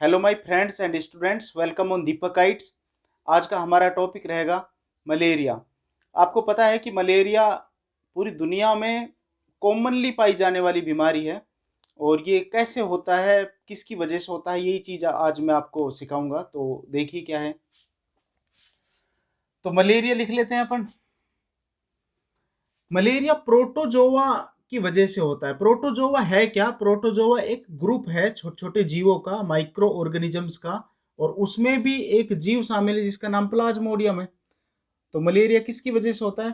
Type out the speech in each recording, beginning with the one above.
Hello my friends and students, welcome on Deepkites. आज का हमारा टॉपिक रहेगा मलेरिया। आपको पता है कि मलेरिया पूरी दुनिया में कॉमनली पाई जाने वाली बीमारी है और ये कैसे होता है, किसकी वजह से होता है, यही चीज़ आज मैं आपको सिखाऊंगा। तो देखिए क्या है। तो मलेरिया लिख लेते हैं अपन। मलेरिया प्रोटोजोआ की वजह से होता है। प्रोटोजोआ है क्या? प्रोटोजोआ एक ग्रुप है छोटे छोटे जीवों का, माइक्रो ऑर्गेनिजम्स का, और उसमें भी एक जीव शामिल है जिसका नाम प्लाज्मोडियम है। तो मलेरिया किसकी वजह से होता है?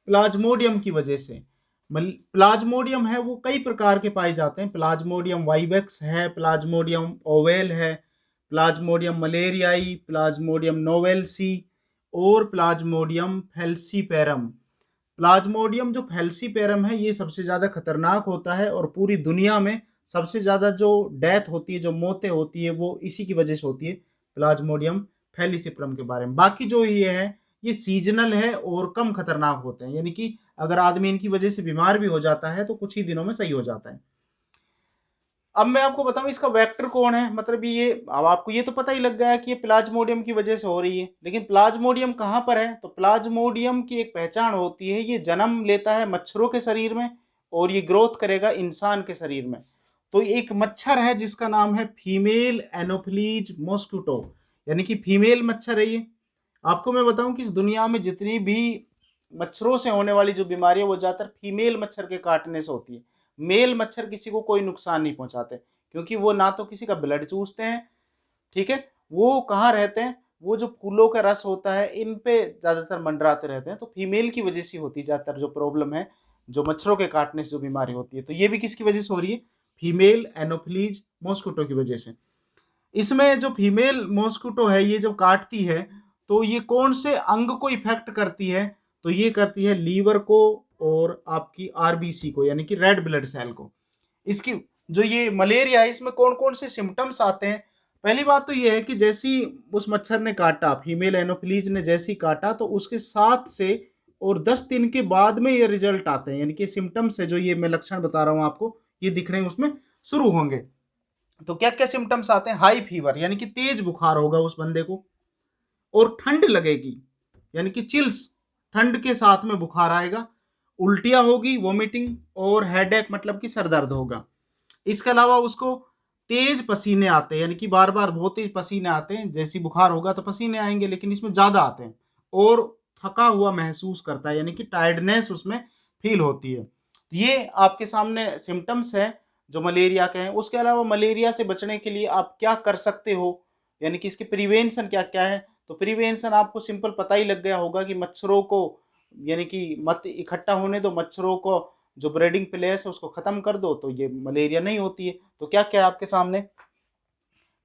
प्लाज्मोडियम की वजह से। प्लाज्मोडियम है वो कई प्रकार के पाए जाते हैं। प्लाज्मोडियम वाइवेक्स है, प्लाज्मोडियम ओवेल है, प्लाज्मोडियम मलेरियाई, प्लाज्मोडियम नोवेल्सी और प्लाज्मोडियम फेल्सीपेरम। प्लाज्मोडियम जो फेल्सीपेरम है ये सबसे ज़्यादा खतरनाक होता है और पूरी दुनिया में सबसे ज़्यादा जो डेथ होती है, जो मौतें होती है, वो इसी की वजह से होती है, प्लाज्मोडियम फेलिसिप्रम के बारे में। बाकी जो ये है ये सीजनल है और कम खतरनाक होते हैं, यानी कि अगर आदमी इनकी वजह से बीमार भी हो जाता है तो कुछ ही दिनों में सही हो जाता है। अब मैं आपको बताऊं इसका वेक्टर कौन है। मतलब ये अब आपको ये तो पता ही लग गया है कि ये प्लाज्मोडियम की वजह से हो रही है, लेकिन प्लाज्मोडियम कहाँ पर है? तो प्लाज्मोडियम की एक पहचान होती है, ये जन्म लेता है मच्छरों के शरीर में और ये ग्रोथ करेगा इंसान के शरीर में। तो एक मच्छर है जिसका नाम है फीमेल एनोफिलीज मॉस्किटो, यानी कि फीमेल मच्छर है ये। आपको मैं बताऊं कि इस दुनिया में जितनी भी मच्छरों से होने वाली जो बीमारी है वो ज़्यादातर फीमेल मच्छर के काटने से होती है। मेल मच्छर किसी को कोई नुकसान नहीं पहुंचाते, क्योंकि वो ना तो किसी का ब्लड चूसते हैं, ठीक है, वो कहाँ रहते हैं, वो जो फूलों का रस होता है इन पे ज़्यादातर मंडराते रहते हैं। तो फीमेल की वजह से होती है ज़्यादातर जो प्रॉब्लम है, जो मच्छरों के काटने से जो बीमारी होती है। तो ये भी किसकी वजह से हो रही है? फीमेल एनोफिलीज मॉस्किटो की वजह से। इसमें जो फीमेल मॉस्किटो है ये जब काटती है तो ये कौन से अंग को इफेक्ट करती है? तो ये करती है लीवर को और आपकी आरबीसी को, यानी कि रेड ब्लड सेल को। इसकी जो ये मलेरिया है इसमें कौन कौन से सिम्टम्स आते हैं? पहली बात तो ये है कि जैसी उस मच्छर ने काटा, फीमेल एनोफिलीज ने जैसी काटा, तो उसके 7 से 10 दिन के बाद में ये रिजल्ट आते हैं, यानी कि सिम्टम्स है जो ये मैं लक्षण बता रहा हूँ आपको, ये दिखने उसमें शुरू होंगे। तो क्या क्या सिम्टम्स आते हैं? हाई फीवर, यानी कि तेज बुखार होगा उस बंदे को, और ठंड लगेगी, यानी कि चिल्स, ठंड के साथ में बुखार आएगा। उल्टियां होगी, वोमिटिंग, और हेडेक मतलब कि सर दर्द होगा। इसके अलावा उसको तेज पसीने आते हैं, यानी कि बार बार बहुत तेज पसीने आते हैं। जैसी बुखार होगा तो पसीने आएंगे, लेकिन इसमें ज्यादा आते हैं। और थका हुआ महसूस करता है, यानी कि टायर्डनेस उसमें फील होती है। ये आपके सामने सिम्टम्स है जो मलेरिया के हैं। उसके अलावा मलेरिया से बचने के लिए आप क्या कर सकते हो, यानी कि इसके प्रिवेंशन क्या क्या है? तो प्रिवेंशन आपको सिंपल पता ही लग गया होगा कि मच्छरों को, यानी कि मत इकट्ठा होने दो, मच्छरों को जो ब्रीडिंग प्लेस है उसको खत्म कर दो, तो ये मलेरिया नहीं होती है। तो क्या क्या है आपके सामने?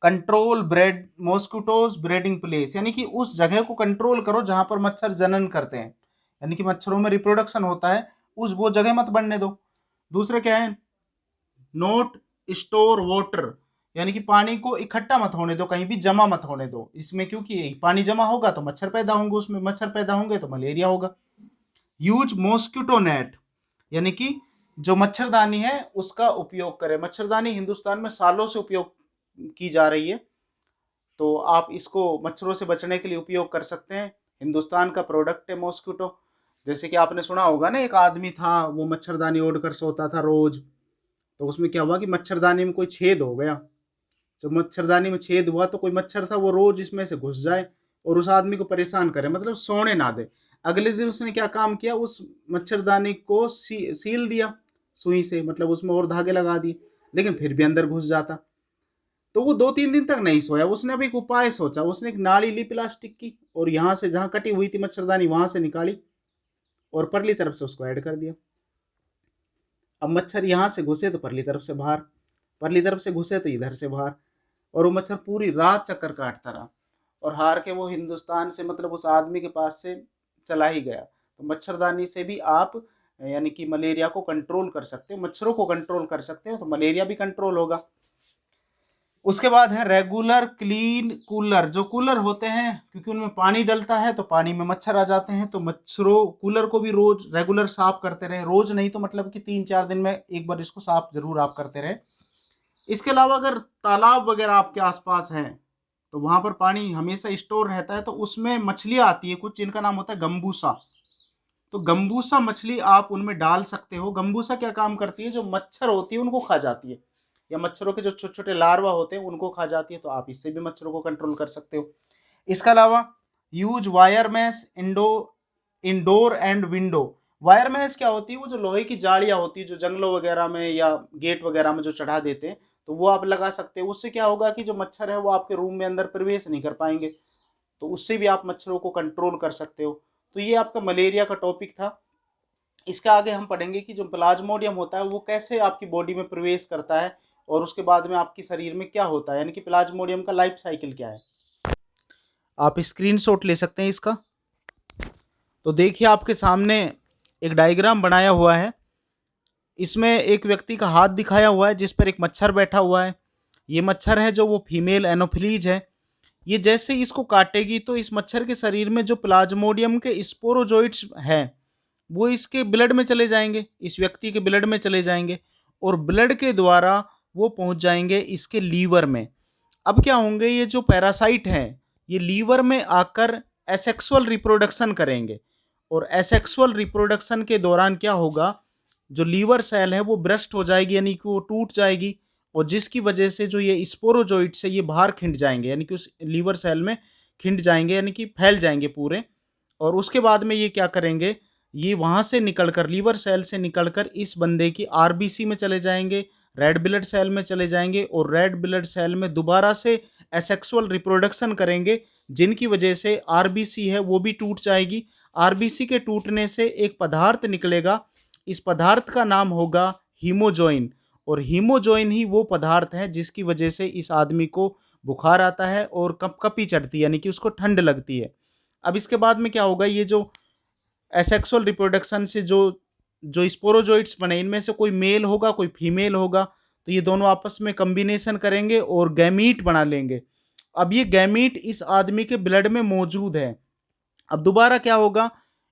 Control bread mosquitoes breeding place, यानी कि उस जगह को कंट्रोल करो जहां पर मच्छर जनन करते हैं, यानी कि मच्छरों में रिप्रोडक्शन होता है, उस वो जगह मत बनने दो। दूसरे क्या है? नोट स्टोर वाटर, यानी कि पानी को इकट्ठा मत होने दो, कहीं भी जमा मत होने दो इसमें, क्योंकि पानी जमा होगा तो मच्छर पैदा होंगे, उसमें मच्छर पैदा होंगे तो मलेरिया होगा। यूज मॉस्किटो नेट, यानी कि जो मच्छरदानी है उसका उपयोग करें। मच्छरदानी हिंदुस्तान में सालों से उपयोग की जा रही है, तो आप इसको मच्छरों से बचने के लिए उपयोग कर सकते हैं। हिंदुस्तान का प्रोडक्ट है मॉस्किटो। जैसे कि आपने सुना होगा ना, एक आदमी था वो मच्छरदानी ओढ़ कर सोता था रोज, तो उसमें क्या हुआ कि मच्छरदानी में कोई छेद हो गया। जब मच्छरदानी में छेद हुआ तो कोई मच्छर था वो रोज इसमें से घुस जाए और उस आदमी को परेशान करे, मतलब सोने ना दे। अगले दिन उसने क्या काम किया, उस मच्छरदानी को सील दिया सुई से, मतलब उसमें और धागे लगा दिए, लेकिन फिर भी अंदर घुस जाता। तो वो 2-3 दिन तक नहीं सोया। उसने अब एक उपाय सोचा, उसने एक नाली ली प्लास्टिक की और यहाँ से जहाँ कटी हुई थी मच्छरदानी वहां से निकाली और परली तरफ से उसको ऐड कर दिया। अब मच्छर यहाँ से घुसे तो परली तरफ से बाहर, परली तरफ से घुसे तो इधर से बाहर, और वो मच्छर पूरी रात चक्कर काटता रहा और हार के वो हिंदुस्तान से, मतलब उस आदमी के पास से चला ही गया। तो मच्छरदानी से भी आप यानी कि मलेरिया को कंट्रोल कर सकते हो, मच्छरों को कंट्रोल कर सकते हो, तो मलेरिया भी कंट्रोल होगा। उसके बाद है रेगुलर क्लीन कूलर। जो कूलर होते हैं, क्योंकि उनमें पानी डलता है तो पानी में मच्छर आ जाते हैं, तो मच्छरों कूलर को भी रोज रेगुलर साफ करते रहे। रोज नहीं तो मतलब कि 3-4 दिन में एक बार इसको साफ जरूर आप करते रहे। इसके अलावा अगर तालाब वगैरह आपके आसपास हैं तो वहां पर पानी हमेशा स्टोर रहता है, तो उसमें मछलियां आती है कुछ जिनका नाम होता है गंबूसा। तो गंबूसा मछली आप उनमें डाल सकते हो। गंबूसा क्या काम करती है, जो मच्छर होती है उनको खा जाती है, या मच्छरों के जो छोटे छोटे लार्वा होते हैं उनको खा जाती है, तो आप इससे भी मच्छरों को कंट्रोल कर सकते हो। इसके अलावा use wire mesh indoor and window. Wire mesh क्या होती है, वो जो लोहे की जालियां होती है जो जंगलों वगैरह में या गेट वगैरह में जो चढ़ा देते हैं, तो वो आप लगा सकते हो। उससे क्या होगा कि जो मच्छर है वो आपके रूम में अंदर प्रवेश नहीं कर पाएंगे, तो उससे भी आप मच्छरों को कंट्रोल कर सकते हो। तो ये आपका मलेरिया का टॉपिक था। इसके आगे हम पढ़ेंगे कि जो प्लाज्मोडियम होता है वो कैसे आपकी बॉडी में प्रवेश करता है और उसके बाद में आपके शरीर में क्या होता है, यानी कि प्लाज्मोडियम का लाइफ साइकिल क्या है। आप स्क्रीनशॉट ले सकते हैं इसका। तो देखिए आपके सामने एक डायग्राम बनाया हुआ है। इसमें एक व्यक्ति का हाथ दिखाया हुआ है जिस पर एक मच्छर बैठा हुआ है। ये मच्छर है जो वो फीमेल एनोफिलीज है। ये जैसे इसको काटेगी तो इस मच्छर के शरीर में जो प्लाज्मोडियम के स्पोरोजोइट्स हैं वो इसके ब्लड में चले जाएंगे, इस व्यक्ति के ब्लड में चले जाएंगे, और ब्लड के द्वारा वो पहुंच जाएंगे इसके लीवर में। अब क्या होंगे, ये जो पैरासाइट हैं ये लीवर में आकर एसेक्सुअल रिप्रोडक्शन करेंगे, और एसेक्सुअल रिप्रोडक्शन के दौरान क्या होगा, जो लीवर सेल है वो ब्रस्ट हो जाएगी, यानी कि वो टूट जाएगी, और जिसकी वजह से जो ये स्पोरोजोइट से ये बाहर खिंड जाएंगे, यानी कि उस लीवर सेल में खिंड जाएंगे, यानी कि फैल जाएंगे पूरे। और उसके बाद में ये क्या करेंगे, ये वहाँ से निकलकर, लीवर सेल से निकलकर इस बंदे की आरबीसी में चले जाएंगे, रेड ब्लड सेल में चले जाएंगे, और रेड ब्लड सेल में दोबारा से एसेक्सुअल रिप्रोडक्शन करेंगे, जिनकी वजह से आरबीसी है वो भी टूट जाएगी। आरबीसी के टूटने से एक पदार्थ निकलेगा, इस पदार्थ का नाम होगा हीमोजोइन, और हीमोजोइन ही वो पदार्थ है जिसकी वजह से इस आदमी को बुखार आता है और कपकपी चढ़ती है, यानी कि उसको ठंड लगती है। अब इसके बाद में क्या होगा, ये जो एसेक्सुअल रिप्रोडक्शन से जो जो स्पोरोजोइट्स बने इनमें से कोई मेल होगा कोई फीमेल होगा, तो ये दोनों आपस में कम्बिनेशन करेंगे और गैमीट बना लेंगे। अब ये गैमीट इस आदमी के ब्लड में मौजूद है। अब दोबारा क्या होगा,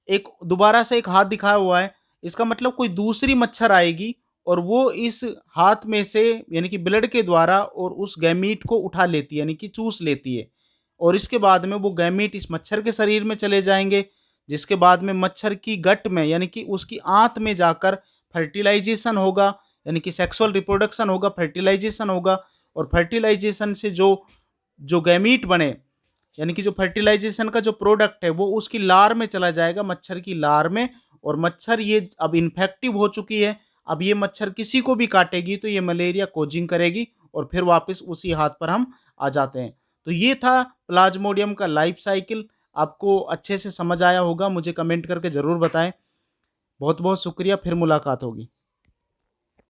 एक दोबारा से एक हाथ दिखाया हुआ है, इसका मतलब कोई दूसरी मच्छर आएगी और वो इस हाथ में से, यानी कि ब्लड के द्वारा, और उस गैमीट को उठा लेती है, यानी कि चूस लेती है, और इसके बाद में वो गैमीट इस मच्छर के शरीर में चले जाएंगे, जिसके बाद में मच्छर की गट में, यानी कि उसकी आंत में जाकर फर्टिलाइजेशन होगा, यानी कि सेक्सुअल रिप्रोडक्शन होगा, फर्टिलाइजेशन होगा, और फर्टिलाइजेशन से जो जो गैमीट बने, यानी कि जो फर्टिलाइजेशन का जो प्रोडक्ट है वो उसकी लार में चला जाएगा, मच्छर की लार में। और मच्छर ये अब इन्फेक्टिव हो चुकी है, अब ये मच्छर किसी को भी काटेगी तो ये मलेरिया कोजिंग करेगी, और फिर वापस उसी हाथ पर हम आ जाते हैं। तो ये था प्लाज्मोडियम का लाइफ साइकिल। आपको अच्छे से समझ आया होगा, मुझे कमेंट करके ज़रूर बताएं। बहुत बहुत शुक्रिया, फिर मुलाकात होगी।